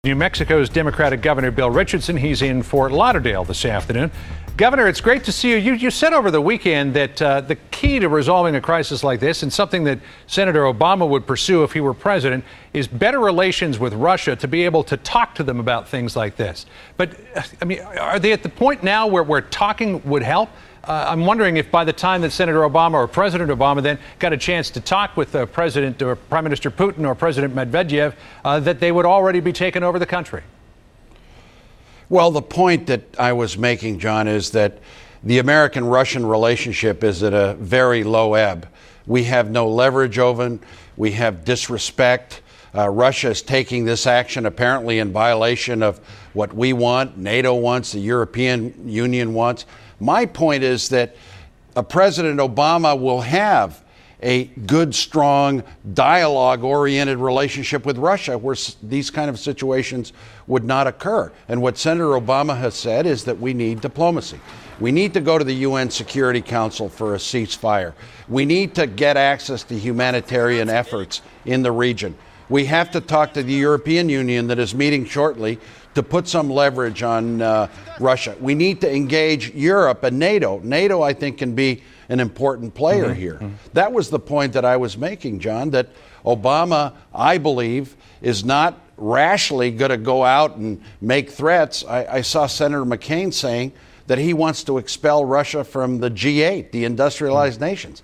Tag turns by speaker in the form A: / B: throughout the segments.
A: New Mexico's Democratic Governor Bill Richardson, he's in Fort Lauderdale this afternoon. Governor, it's great to see you. You said over the weekend that the key to resolving a crisis like this, and something that Senator Obama would pursue if he were president, is better relations with Russia, to be able to talk to them about things like this. But, I mean, are they at the point now where talking would help? I'm wondering if by the time that Senator Obama or President Obama then got a chance to talk with President or Prime Minister Putin or President Medvedev, that they would already be taking over the country.
B: Well, the point that I was making, John, is that the American-Russian relationship is at a very low ebb. We have no leverage over it. We have disrespect. Russia is taking this action apparently in violation of what we want, NATO wants, the European Union wants. My point is that President Obama will have a good, strong, dialogue-oriented relationship with Russia where these kind of situations would not occur. And what Senator Obama has said is that we need diplomacy. We need to go to the UN Security Council for a ceasefire. We need to get access to humanitarian efforts in the region. We have to talk to the European Union that is meeting shortly to put some leverage on Russia. We need to engage Europe and NATO. NATO, I think, can be an important player here. That was the point that I was making, John, that Obama, I believe, is not rashly going to go out and make threats. I saw Senator McCain saying that he wants to expel Russia from the G8, the industrialized nations.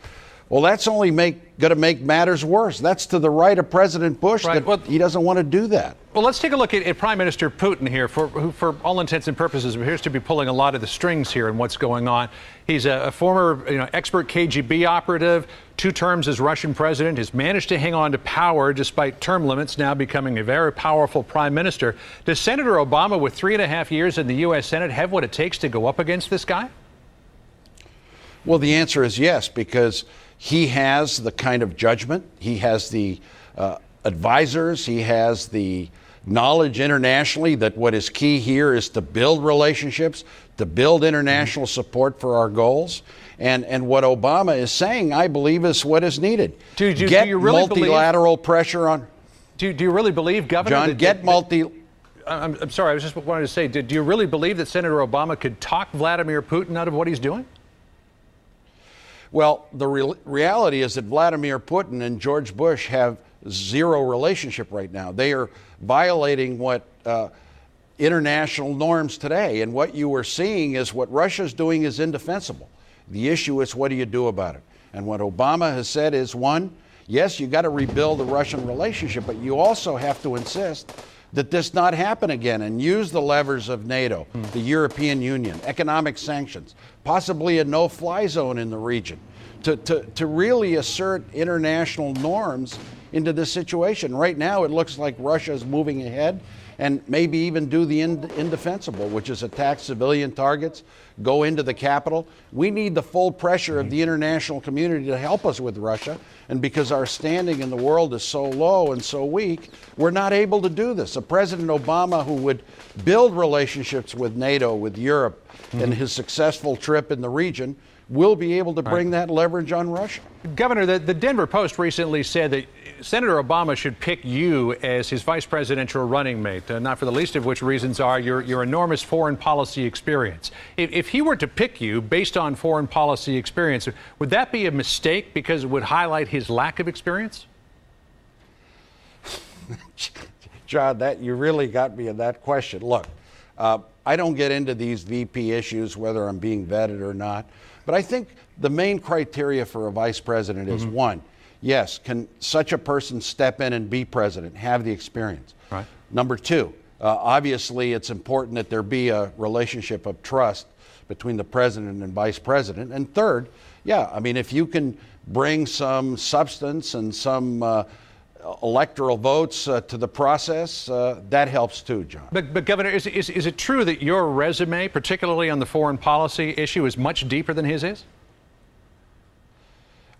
B: Well, that's only going to make matters worse. That's to the right of President Bush. Right. That he doesn't want to do that.
A: Well, let's take a look at Prime Minister Putin here, who, for all intents and purposes, appears to be pulling a lot of the strings here in what's going on. He's a former, expert KGB operative, 2 terms as Russian president, has managed to hang on to power despite term limits, now becoming a very powerful prime minister. Does Senator Obama, with 3.5 years in the U.S. Senate, have what it takes to go up against this guy?
B: Well, the answer is yes, because he has the kind of judgment, he has the advisors, he has the knowledge internationally that what is key here is to build relationships, to build international support for our goals. And what Obama is saying, I believe, is what is needed.
A: Do you really
B: multilateral pressure on.
A: Do you really believe, Governor?
B: John,
A: I'm sorry, I was just wanted to say, do you really believe that Senator Obama could talk Vladimir Putin out of what he's doing?
B: Well, the reality is that Vladimir Putin and George Bush have zero relationship right now. They are violating what international norms today. And what you are seeing is what Russia's doing is indefensible. The issue is, what do you do about it? And what Obama has said is, one, yes, you got to rebuild the Russian relationship, but you also have to insist that this not happen again and use the levers of NATO, the European Union, economic sanctions, possibly a no-fly zone in the region, to really assert international norms into this situation. Right now, it looks like Russia is moving ahead and maybe even do the indefensible, which is attack civilian targets, go into the capital. We need the full pressure of the international community to help us with Russia. And because our standing in the world is so low and so weak, we're not able to do this. A President Obama who would build relationships with NATO, with Europe, and his successful trip in the region will be able to bring that leverage on Russia.
A: Governor, the Denver Post recently said that Senator Obama should pick you as his vice presidential running mate, not for the least of which reasons are your enormous foreign policy experience. If he were to pick you based on foreign policy experience, would that be a mistake because it would highlight his lack of experience?
B: John, you really got me in that question. Look, I don't get into these VP issues, whether I'm being vetted or not. But I think the main criteria for a vice president is, one, yes, can such a person step in and be president, have the experience?
A: Right.
B: Number two, obviously it's important that there be a relationship of trust between the president and vice president. And third, yeah, I mean, if you can bring some substance and some electoral votes to the process, that helps too, John.
A: But Governor, is it true that your resume, particularly on the foreign policy issue, is much deeper than his is?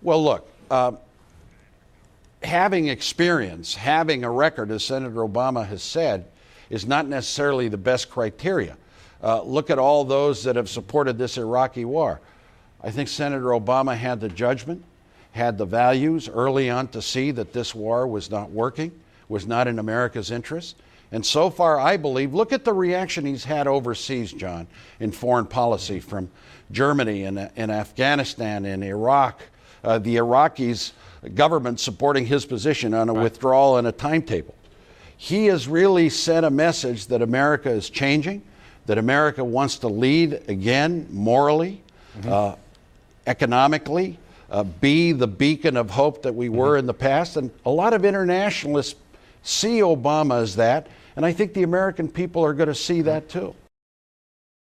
B: Well, look, having experience, having a record, as Senator Obama has said, is not necessarily the best criteria. Look at all those that have supported this Iraqi war. I think Senator Obama had the judgment, had the values early on to see that this war was not working, was not in America's interest. And so far, I believe, look at the reaction he's had overseas, John, in foreign policy from Germany and Afghanistan and Iraq, the Iraqis government supporting his position on a withdrawal and a timetable. He has really sent a message that America is changing, that America wants to lead again morally, economically, be the beacon of hope that we were in the past. And a lot of internationalists see Obama as that, and I think the American people are going to see that too.